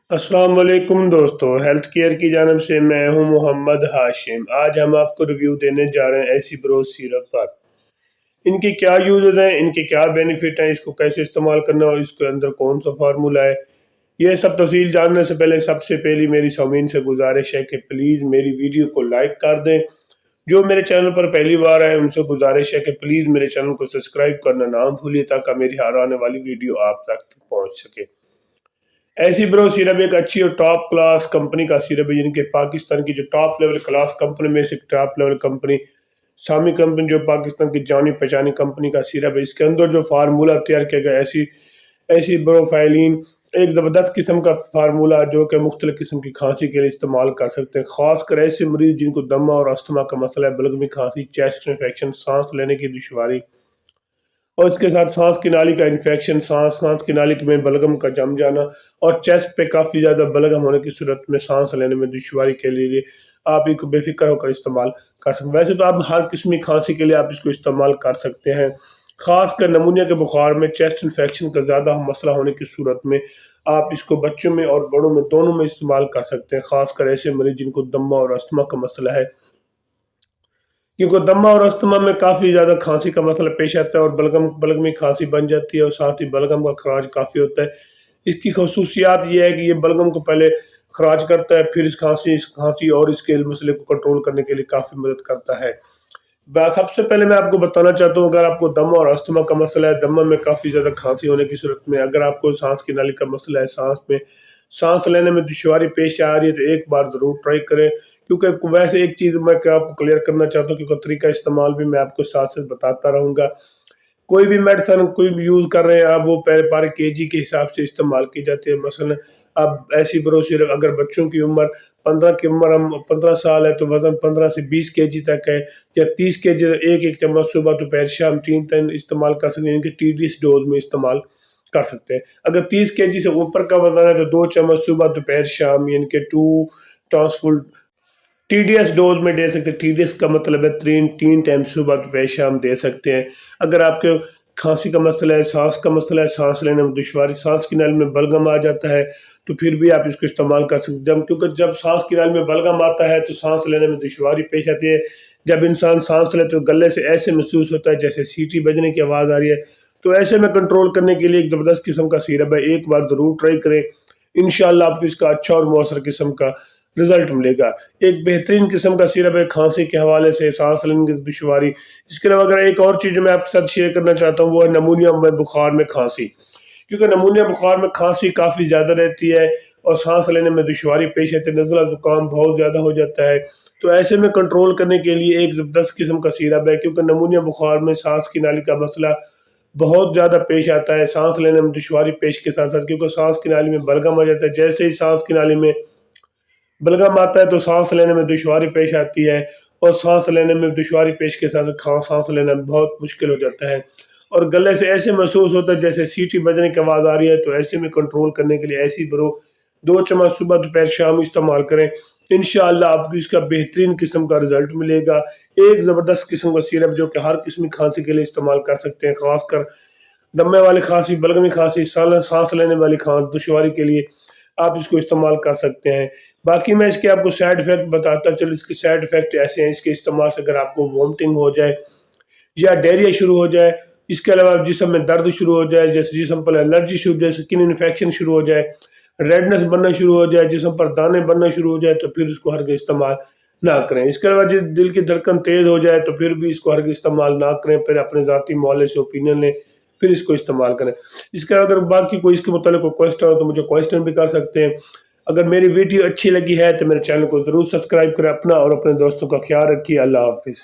السلام علیکم دوستو، ہیلتھ کیئر کی جانب سے میں ہوں محمد ہاشم۔ آج ہم آپ کو ریویو دینے جا رہے ہیں ایسی برو سیرپ پر۔ ان کے کیا یوزز ہیں، ان کے کیا بینیفٹ ہیں، اس کو کیسے استعمال کرنا اور اس کے اندر کون سا فارمولا ہے، یہ سب تفصیل جاننے سے پہلے سب سے پہلی میری سامعین سے گزارش ہے کہ پلیز میری ویڈیو کو لائک کر دیں۔ جو میرے چینل پر پہلی بار آئے ان سے گزارش ہے کہ پلیز میرے چینل کو سبسکرائب کرنا نہ بھولیے تاکہ میری ہر آنے والی ویڈیو آپ تک پہنچ سکے۔ ایسی برو سیرپ ایک اچھی اور ٹاپ کلاس کمپنی کا سیرپ ہے، جن کے پاکستان کی جو ٹاپ لیول کلاس کمپنی میں سے ٹاپ لیول کمپنی سامی کمپنی جو پاکستان کی جانی پہچانی کمپنی کا سیرپ ہے۔ اس کے اندر جو فارمولا تیار کیا گیا ایسی بروفائلین ایک زبردست قسم کا فارمولا جو کہ مختلف قسم کی کھانسی کے لیے استعمال کر سکتے ہیں، خاص کر ایسے مریض جن کو دمہ اور استھما کا مسئلہ ہے، بلغمی کھانسی، چیسٹ انفیکشن، سانس لینے کی دشواری اور اس کے ساتھ سانس کی نالی کا انفیکشن، سانس کی نالی میں بلغم کا جم جانا اور چیسٹ پہ کافی زیادہ بلغم ہونے کی صورت میں سانس لینے میں دشواری کے لیے آپ اس کو بے فکر ہو کر استعمال کر سکتے ہیں۔ ویسے تو آپ ہر قسمی کھانسی کے لیے آپ اس کو استعمال کر سکتے ہیں، خاص کر نمونیا کے بخار میں، چیسٹ انفیکشن کا زیادہ مسئلہ ہونے کی صورت میں آپ اس کو بچوں میں اور بڑوں میں دونوں میں استعمال کر سکتے ہیں، خاص کر ایسے مریض جن کو دمہ اور استھما کا مسئلہ ہے، کیونکہ دمہ اور استھما میں کافی زیادہ کھانسی کا مسئلہ پیش آتا ہے اور بلغمی کھانسی بن جاتی ہے اور ساتھ ہی بلغم کا خراج کافی ہوتا ہے۔ اس کی خصوصیات یہ ہے کہ یہ بلغم کو پہلے خراج کرتا ہے، پھر اس کھانسی اور اس کے مسئلے کو کنٹرول کرنے کے لیے کافی مدد کرتا ہے۔ سب سے پہلے میں آپ کو بتانا چاہتا ہوں، اگر آپ کو دمہ اور استھما کا مسئلہ ہے، دمہ میں کافی زیادہ کھانسی ہونے کی صورت میں، اگر آپ کو سانس کی نالی کا مسئلہ ہے، سانس لینے میں دشواری پیش آ رہی ہے، تو ایک بار ضرور ٹرائی کریں، کیونکہ ویسے ایک چیز میں آپ کو کلیئر کرنا چاہتا ہوں، کیونکہ طریقہ استعمال بھی میں آپ کو ساتھ ساتھ بتاتا رہوں گا۔ کوئی بھی میڈیسن کوئی بھی یوز کر رہے ہیں آپ، وہ پر کے جی کے حساب سے استعمال کی جاتی ہے۔ مثلا اب ایسی برو سیرپ اگر بچوں کی عمر 15 سال ہے تو وزن 15 سے 20 کے جی تک ہے، یا 30 کے جی، ایک چمچ صبح دوپہر شام 3 ٹائم استعمال کر سکتے ہیں، یعنی کہ TDS ڈوز میں استعمال کر سکتے ہیں۔ اگر 30 کے جی سے اوپر کا وزن ہے تو 2 چمچ صبح دوپہر شام، یعنی کہ 2 ٹرانسفل TDS ڈوز میں دے سکتے ہیں۔ TDS کا مطلب ہے 3 ٹائم صبح دوپہر شام دے سکتے ہیں۔ اگر آپ کے کھانسی کا مسئلہ ہے، سانس کا مسئلہ ہے، سانس لینے میں دشواری، سانس کی نالی میں بلغم آ جاتا ہے، تو پھر بھی آپ اس کو استعمال کر سکتے ہیں، کیونکہ جب سانس کی نالی میں بلغم آتا ہے تو سانس لینے میں دشواری پیش آتی ہے۔ جب انسان سانس لے تو گلے سے ایسے محسوس ہوتا ہے جیسے سیٹی بجنے کی آواز آ رہی ہے، تو ایسے میں کنٹرول کرنے کے لیے ایک زبردست قسم کا سیرپ ہے، ایک بار ضرور ٹرائی کریں، انشاءاللہ آپ کو اس کا اچھا اور مؤثر قسم کا رزلٹ ملے گا۔ ایک بہترین قسم کا سیرپ ہے کھانسی کے حوالے سے، سانس لینے کی دشواری۔ اس کے علاوہ اگر ایک اور چیز میں آپ کے ساتھ شیئر کرنا چاہتا ہوں، وہ ہے نمونیا میں بخار میں کھانسی، کیونکہ نمونیا بخار میں کھانسی کافی زیادہ رہتی ہے اور سانس لینے میں دشواری پیش آتی ہے، نزلہ زکام بہت زیادہ ہو جاتا ہے، تو ایسے میں کنٹرول کرنے کے لیے ایک زبردست قسم کا سیرپ ہے، کیونکہ نمونیا بخار میں سانس کی نالی کا مسئلہ بہت زیادہ پیش آتا ہے، سانس لینے میں دشواری پیش کے ساتھ ساتھ، کیونکہ سانس کی نالی میں بلغم آ جاتا ہے، جیسے ہی سانس کی نالی میں بلغم آتا ہے تو سانس لینے میں دشواری پیش آتی ہے، اور سانس لینے میں دشواری پیش کے ساتھ سانس لینا بہت مشکل ہو جاتا ہے، اور گلے سے ایسے محسوس ہوتا ہے جیسے سیٹی بجنے کی آواز آ رہی ہے۔ تو ایسے میں کنٹرول کرنے کے لیے ایسی برو 2 چمچ صبح دوپہر شام استعمال کریں، انشاءاللہ آپ کو اس کا بہترین قسم کا رزلٹ ملے گا۔ ایک زبردست قسم کا سیرپ جو کہ ہر قسم کھانسی کے لیے استعمال کر سکتے ہیں، خاص کر دمے والی کھانسی، بلغمی کھانسی، سانس لینے والی دشواری کے لیے آپ اس کو استعمال کر سکتے ہیں۔ باقی میں اس کے آپ کو سائیڈ ایفیکٹ بتاتا چلو، اس کے سائیڈ ایفیکٹ ایسے ہیں اس کے استعمال سے، اگر آپ کو وومٹنگ ہو جائے یا ڈائریا شروع ہو جائے، اس کے علاوہ جسم میں درد شروع ہو جائے، جیسے جسم پر الرجی شروع ہو جائے، سکن انفیکشن شروع ہو جائے، ریڈنس بننا شروع ہو جائے، جسم پر دانے بننا شروع ہو جائے، تو پھر اس کو ہرگز استعمال نہ کریں۔ اس کے علاوہ دل کی دھڑکن تیز ہو جائے تو پھر بھی اس کو ہرگز استعمال نہ کریں، پھر اپنے ذاتی معالجے سے اوپینین لیں، پھر اس کو استعمال کریں۔ اس کے علاوہ اگر باقی کوئی اس کے متعلق کوئی کوئسٹن ہو تو مجھے کوئسٹن بھی کر سکتے ہیں۔ اگر میری ویڈیو اچھی لگی ہے تو میرے چینل کو ضرور سبسکرائب کریں، اپنا اور اپنے دوستوں کا خیال رکھیے۔ اللہ حافظ۔